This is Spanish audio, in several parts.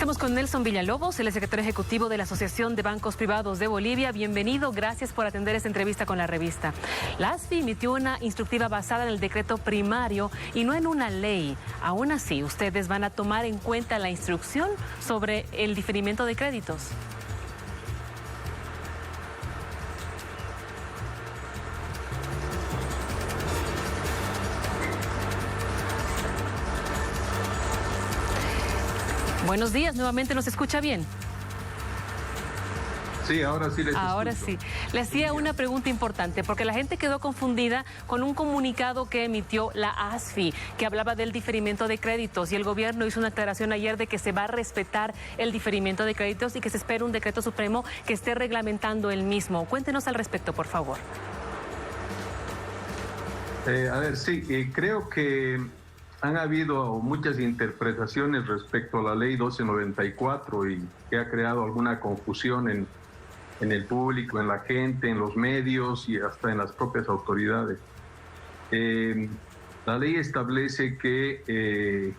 Estamos con Nelson Villalobos, el secretario ejecutivo de la Asociación de Bancos Privados de Bolivia. Bienvenido, gracias por atender esta entrevista con la revista. La ASFI emitió una instructiva basada en el decreto primario y no en una ley. Aún así, ustedes van a tomar en cuenta la instrucción sobre el diferimiento de créditos. Buenos días, nuevamente nos escucha bien. Sí, ahora sí les escucho. Ahora sí. Le hacía una pregunta importante porque la gente quedó confundida con un comunicado que emitió la ASFI que hablaba del diferimiento de créditos y el gobierno hizo una aclaración ayer de que se va a respetar el diferimiento de créditos y que se espera un decreto supremo que esté reglamentando el mismo. Cuéntenos al respecto, por favor. Creo que han habido muchas interpretaciones respecto a la ley 1294 y que ha creado alguna confusión en el público, en la gente, en los medios y hasta en las propias autoridades. La ley establece que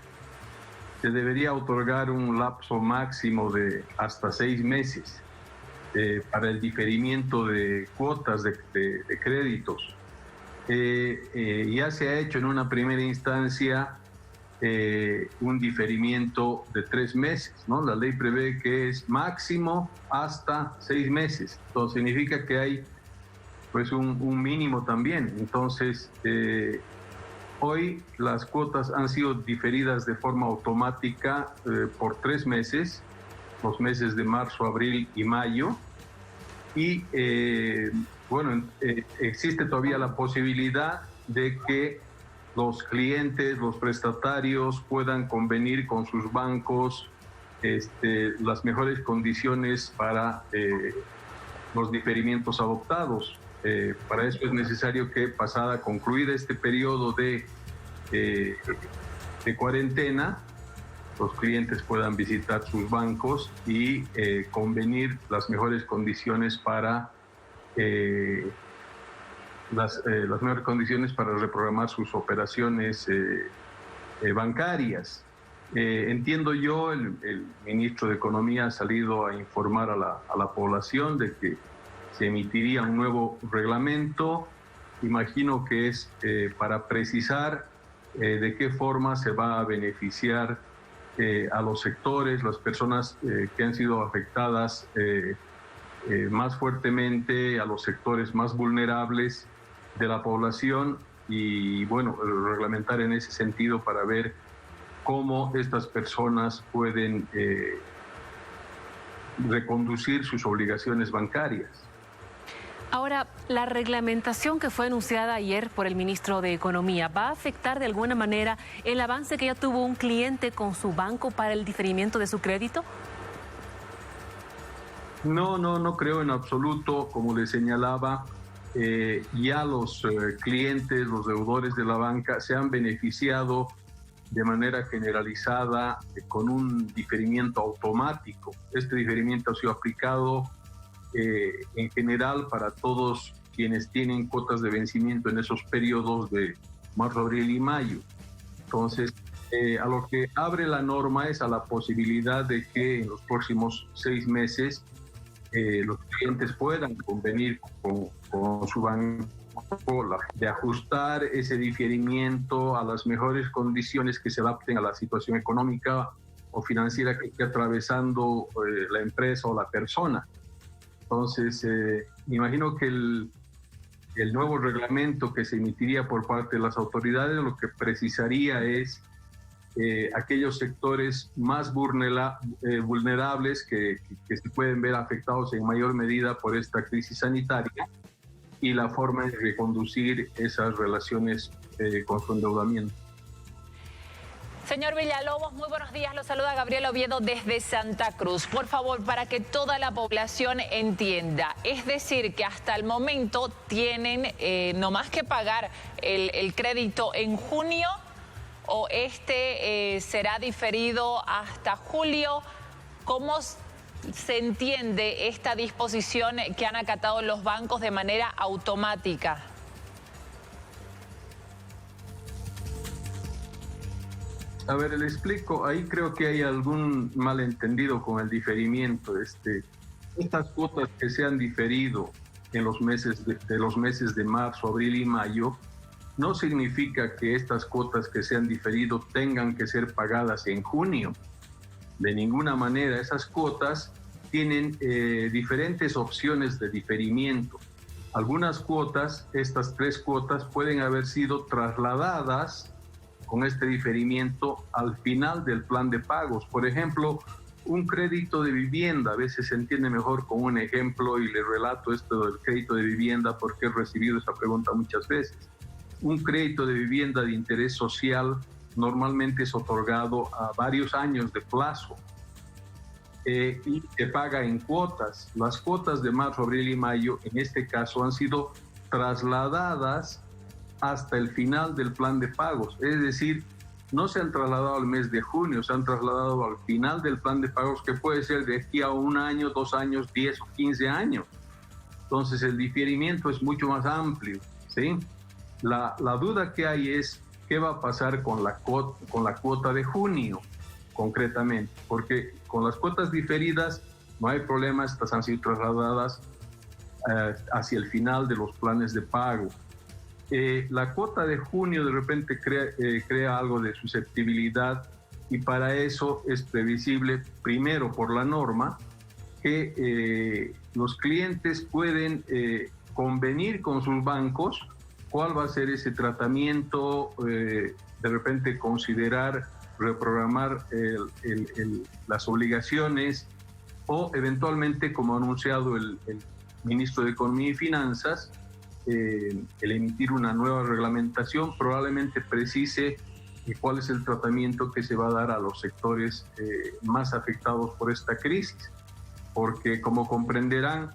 se debería otorgar un lapso máximo de hasta 6 meses para el diferimiento de cuotas de créditos. Ya se ha hecho en una primera instancia un diferimiento de 3 meses, ¿no? La ley prevé que es máximo hasta 6 meses. Entonces significa que hay pues un mínimo también. Entonces hoy las cuotas han sido diferidas de forma automática por 3 meses, los meses de marzo, abril y mayo. Y existe todavía la posibilidad de que los clientes, los prestatarios puedan convenir con sus bancos las mejores condiciones para los diferimientos adoptados. Para eso es necesario que, concluida este periodo de cuarentena, los clientes puedan visitar sus bancos y convenir las mejores condiciones para las mejores condiciones para reprogramar sus operaciones bancarias. Entiendo yo, el ministro de Economía ha salido a informar a la población de que se emitiría un nuevo reglamento. Imagino que es para precisar de qué forma se va a beneficiar a los sectores, las personas que han sido afectadas más fuertemente, a los sectores más vulnerables de la población y reglamentar en ese sentido para ver cómo estas personas pueden reconducir sus obligaciones bancarias. Ahora, la reglamentación que fue anunciada ayer por el ministro de Economía, ¿va a afectar de alguna manera el avance que ya tuvo un cliente con su banco para el diferimiento de su crédito? No creo en absoluto. Como le señalaba, ya los clientes, los deudores de la banca se han beneficiado de manera generalizada con un diferimiento automático. Este diferimiento ha sido aplicado en general para todos quienes tienen cuotas de vencimiento en esos periodos de marzo, abril y mayo. Entonces, a lo que abre la norma es a la posibilidad de que en los próximos 6 meses los clientes puedan convenir con su banco de ajustar ese diferimiento a las mejores condiciones que se adapten a la situación económica o financiera que esté atravesando la empresa o la persona. Entonces, me imagino que el nuevo reglamento que se emitiría por parte de las autoridades lo que precisaría es aquellos sectores más vulnerables que se pueden ver afectados en mayor medida por esta crisis sanitaria y la forma de reconducir esas relaciones con su endeudamiento. Señor Villalobos, muy buenos días. Lo saluda Gabriela Oviedo desde Santa Cruz. Por favor, para que toda la población entienda, es decir, que hasta el momento tienen no más que pagar el crédito en junio o será diferido hasta julio. ¿Cómo se entiende esta disposición que han acatado los bancos de manera automática? A ver, le explico. Ahí creo que hay algún malentendido con el diferimiento. Estas cuotas que se han diferido en los meses de los meses de marzo, abril y mayo, no significa que estas cuotas que se han diferido tengan que ser pagadas en junio. De ninguna manera. Esas cuotas tienen diferentes opciones de diferimiento. Algunas cuotas, estas 3 cuotas, pueden haber sido trasladadas con este diferimiento al final del plan de pagos. Por ejemplo, un crédito de vivienda, a veces se entiende mejor con un ejemplo y le relato esto del crédito de vivienda porque he recibido esa pregunta muchas veces. Un crédito de vivienda de interés social normalmente es otorgado a varios años de plazo y se paga en cuotas. Las cuotas de marzo, abril y mayo en este caso han sido trasladadas hasta el final del plan de pagos, es decir, no se han trasladado al mes de junio, se han trasladado al final del plan de pagos, que puede ser de aquí a 1 año, 2 años, 10 o 15 años. Entonces el diferimiento es mucho más amplio, ¿sí? La duda que hay es qué va a pasar con la cuota de junio, concretamente, porque con las cuotas diferidas no hay problema, estas han sido trasladadas hacia el final de los planes de pago. La cuota de junio de repente crea algo de susceptibilidad y para eso es previsible, primero por la norma, que los clientes pueden convenir con sus bancos cuál va a ser ese tratamiento, de repente considerar reprogramar las obligaciones o eventualmente, como ha anunciado el ministro de Economía y Finanzas, el emitir una nueva reglamentación probablemente precise cuál es el tratamiento que se va a dar a los sectores más afectados por esta crisis, porque como comprenderán,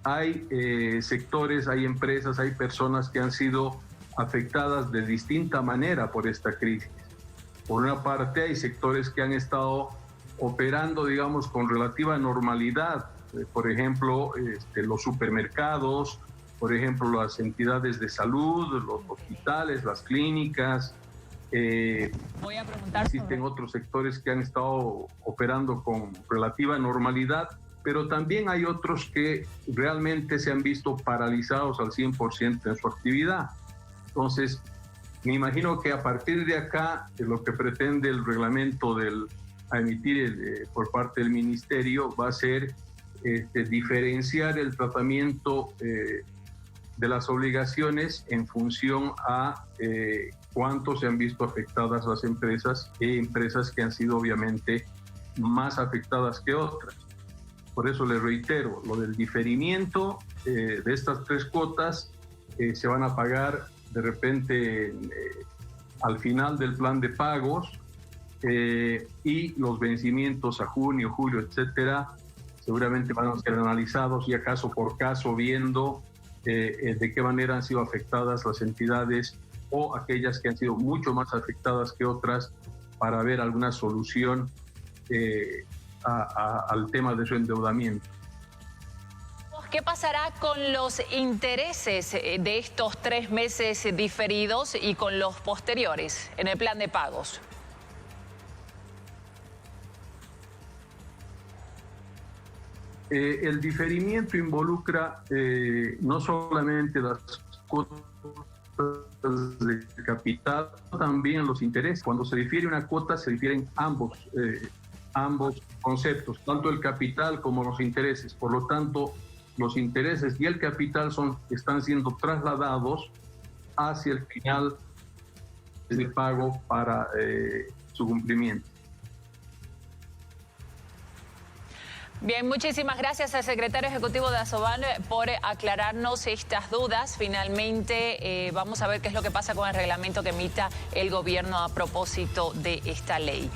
hay sectores, hay empresas, hay personas que han sido afectadas de distinta manera por esta crisis. Por una parte, hay sectores que han estado operando, digamos, con relativa normalidad, por ejemplo, los supermercados, por ejemplo, las entidades de salud, los hospitales, las clínicas. Voy a preguntar existen otros sectores que han estado operando con relativa normalidad, pero también hay otros que realmente se han visto paralizados al 100% en su actividad. Entonces, me imagino que a partir de acá, lo que pretende el reglamento a emitir por parte del Ministerio va a ser diferenciar el tratamiento de las obligaciones en función a cuánto se han visto afectadas las empresas que han sido obviamente más afectadas que otras. Por eso les reitero, lo del diferimiento de estas 3 cuotas se van a pagar de repente al final del plan de pagos y los vencimientos a junio, julio, etcétera, seguramente van a ser analizados ya caso por caso, viendo de qué manera han sido afectadas las entidades o aquellas que han sido mucho más afectadas que otras para ver alguna solución al tema de su endeudamiento. ¿Qué pasará con los intereses de estos 3 meses diferidos y con los posteriores en el plan de pagos? El diferimiento involucra no solamente las cuotas de capital, también los intereses. Cuando se difiere una cuota, se difieren ambos conceptos, tanto el capital como los intereses. Por lo tanto, los intereses y el capital están siendo trasladados hacia el final de pago para su cumplimiento. Bien, muchísimas gracias al secretario ejecutivo de Asoban por aclararnos estas dudas. Finalmente, vamos a ver qué es lo que pasa con el reglamento que emita el gobierno a propósito de esta ley.